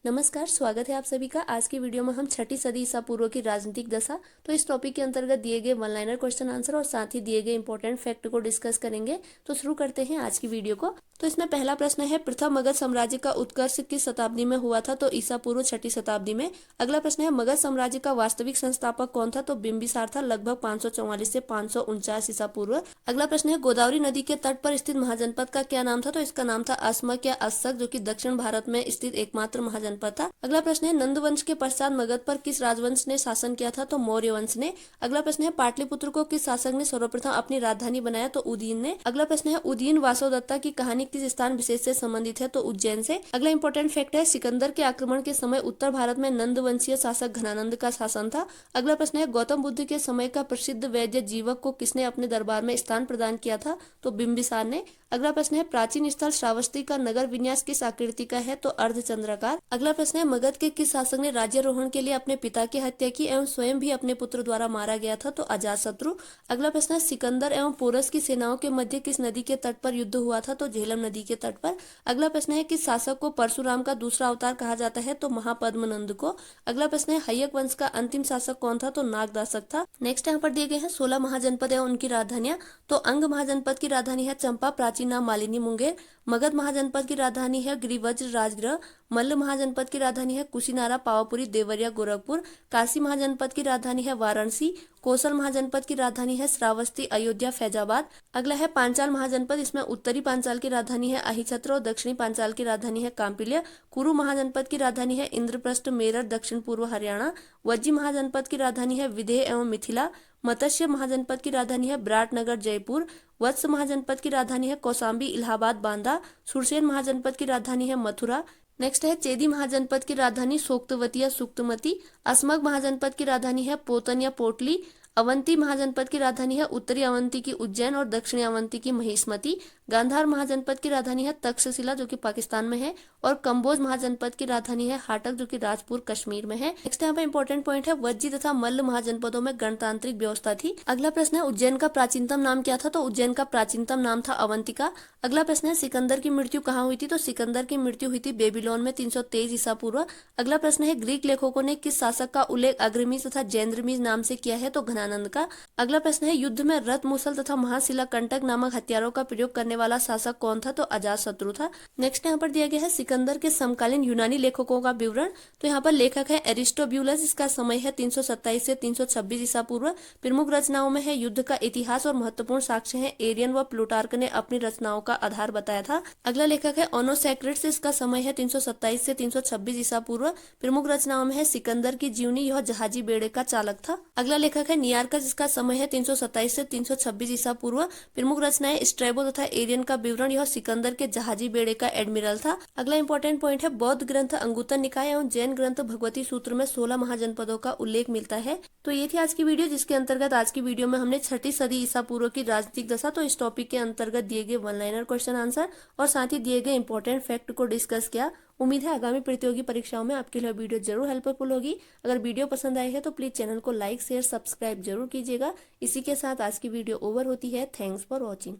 नमस्कार, स्वागत है आप सभी का। आज की वीडियो में हम छठी सदी ईसा पूर्व की राजनीतिक दशा तो इस टॉपिक के अंतर्गत दिए गए वन लाइनर क्वेश्चन आंसर और साथ ही दिए गए इंपॉर्टेंट फैक्ट को डिस्कस करेंगे। तो शुरू करते हैं आज की वीडियो को। तो इसमें पहला प्रश्न है, प्रथम मगध साम्राज्य का उत्कर्ष किस शताब्दी में हुआ था? तो ईसा पूर्व छठी शताब्दी में। अगला प्रश्न है, मगध साम्राज्य का वास्तविक संस्थापक कौन था? तो बिंबिसार था, लगभग 544 से 549 ईसा पूर्व। अगला प्रश्न है, गोदावरी नदी के तट पर स्थित महाजनपद का क्या नाम था? तो इसका नाम था अस्मक या अस्सक, जो कि दक्षिण भारत में स्थित एकमात्र महाजनपद था। अगला प्रश्न है, नंद वंश के पश्चात मगध पर किस राजवंश ने शासन किया था? तो मौर्य वंश ने। अगला प्रश्न है, पाटलिपुत्र को किस शासक ने सर्वप्रथम अपनी राजधानी बनाया? तो उदयन ने। अगला प्रश्न है, उदयन वासवदत्ता की कहानी किस स्थान विशेष से संबंधित है? तो उज्जैन से। अगला इंपॉर्टेंट फैक्ट है, सिकंदर के आक्रमण के समय उत्तर भारत में नंद वंशीय शासक घनानंद का शासन था। अगला प्रश्न है, गौतम बुद्ध के समय का प्रसिद्ध वैद्य जीवक को किसने अपने दरबार में स्थान प्रदान किया था? तो बिंबिसार ने। अगला प्रश्न है, प्राचीन स्थल श्रावस्ती का नगर विन्यास किस आकृति का है? तो अर्धचंद्राकार। अगला प्रश्न है, मगध के किस शासक ने राज्यारोहण के लिए अपने पिता की हत्या की एवं स्वयं भी अपने पुत्र द्वारा मारा गया था? तो अजातशत्रु। अगला प्रश्न है, सिकंदर एवं पोरस की सेनाओं के मध्य किस नदी के तट पर युद्ध हुआ था? तो झेलम नदी के तट पर। अगला प्रश्न है, किस शासक को परशुराम का दूसरा अवतार कहा जाता है? तो महापद्मनंद को। अगला प्रश्न है, हय्यक वंश का अंतिम शासक कौन था? तो नागदासक था। नेक्स्ट यहाँ पर दिए गए हैं 16 महाजनपद एवं उनकी राजधानियां। तो अंग महाजनपद की राजधानी है चंपा, प्राचीन नाम मालिनी मुंगेर। मगध महाजनपद की राजधानी है गिरिवज्र राजगृह। मल्ल महाजनपद की राजधानी है कुशीनारा, पावापुरी, देवरिया, गोरखपुर। काशी महाजनपद की राजधानी है वाराणसी। कोसल महाजनपद की राजधानी है श्रावस्ती, अयोध्या, फैजाबाद। अगला है पांचाल महाजनपद, इसमें उत्तरी पांचाल की राजधानी है अहिछत्र और दक्षिणी पांचाल की राजधानी है कांपिल्य। कुरु महाजनपद की राजधानी है इंद्रप्रस्थ, मेरठ, दक्षिण पूर्व हरियाणा। वज्जी महाजनपद की राजधानी है विदेह एवं मिथिला। मत्स्य महाजनपद की राजधानी है विराटनगर, जयपुर। वत्स महाजनपद की राजधानी है कौशाम्बी, इलाहाबाद, बांदा। सुरसेन महाजनपद की राजधानी है मथुरा। नेक्स्ट है चेदी महाजनपद की राजधानी सोक्तवती या सुक्तमती। अस्मक महाजनपद की राजधानी है पोतन या पोटली। अवंती महाजनपद की राजधानी है उत्तरी अवंती की उज्जैन और दक्षिणी अवंती की महिष्मती। गांधार महाजनपद की राजधानी है तक्षशिला, जो कि पाकिस्तान में है। और कंबोज महाजनपद की राजधानी है हाटक, जो कि राजपुर, कश्मीर में है। नेक्स्ट यहाँ पे इंपॉर्टेंट पॉइंट है, वज्जी तथा मल्ल महाजनपदों में गणतांत्रिक व्यवस्था थी। अगला प्रश्न है, उज्जैन का प्राचीनतम नाम क्या था? तो उज्जैन का प्राचीनतम नाम था अवंतिका। अगला प्रश्न है, सिकंदर की मृत्यु कहाँ हुई थी? तो सिकंदर की मृत्यु हुई थी बेबीलोन में 323 ईसा पूर्व। अगला प्रश्न है, ग्रीक लेखकों ने किस शासक का उल्लेख अग्रमीज तथा जैंद्रमीज नाम से किया है? तो घनानंद का। अगला प्रश्न है, युद्ध में रथ, मुसल तथा महाशिला कंटक नामक हथियारों का प्रयोग करने वाला शासक कौन था? तो अजातशत्रु था। नेक्स्ट यहाँ पर दिया गया है सिकंदर के समकालीन यूनानी लेखकों का विवरण। तो यहाँ पर लेखक है एरिस्टोब्यूलस, इसका समय है 327 से 326 ईसा पूर्व। प्रमुख रचनाओं में है युद्ध का इतिहास और महत्वपूर्ण साक्ष्य है एरियन व प्लूटार्क ने अपनी रचनाओं का आधार बताया था। अगला लेखक है ओनोसैक्रिड्स, इसका समय है 327 से 326 ईसा पूर्व। प्रमुख रचनाओं में है सिकंदर की जीवनी, यह जहाजी बेड़े का चालक था। अगला लेखक है नियार्कस, इसका समय है 327 से 326 ईसा पूर्व। प्रमुख रचनाएं स्ट्रैबो तथा एरियन का विवरण, यह सिकंदर के जहाजी बेड़े का एडमिरल था। अगला इंपॉर्टेंट पॉइंट है, बौद्ध ग्रंथ अंगुत्तर निकाय एवं जैन ग्रंथ भगवती सूत्र में 16 महाजनपदों का उल्लेख मिलता है। तो ये थी आज की वीडियो, जिसके अंतर्गत आज की वीडियो में हमने छठी सदी ईसा पूर्व की राजनीतिक दशा तो इस टॉपिक के अंतर्गत दिए गए वन लाइनर क्वेश्चन आंसर और साथ ही दिए गए इंपॉर्टेंट फैक्ट को डिस्कस किया। उम्मीद है आगामी प्रतियोगी परीक्षाओं में आपके लिए वीडियो जरूर हेल्पफुल होगी। अगर वीडियो पसंद आई है तो प्लीज चैनल को लाइक, शेयर, सब्सक्राइब जरूर कीजिएगा। इसी के साथ आज की वीडियो ओवर होती है। Thanks for watching.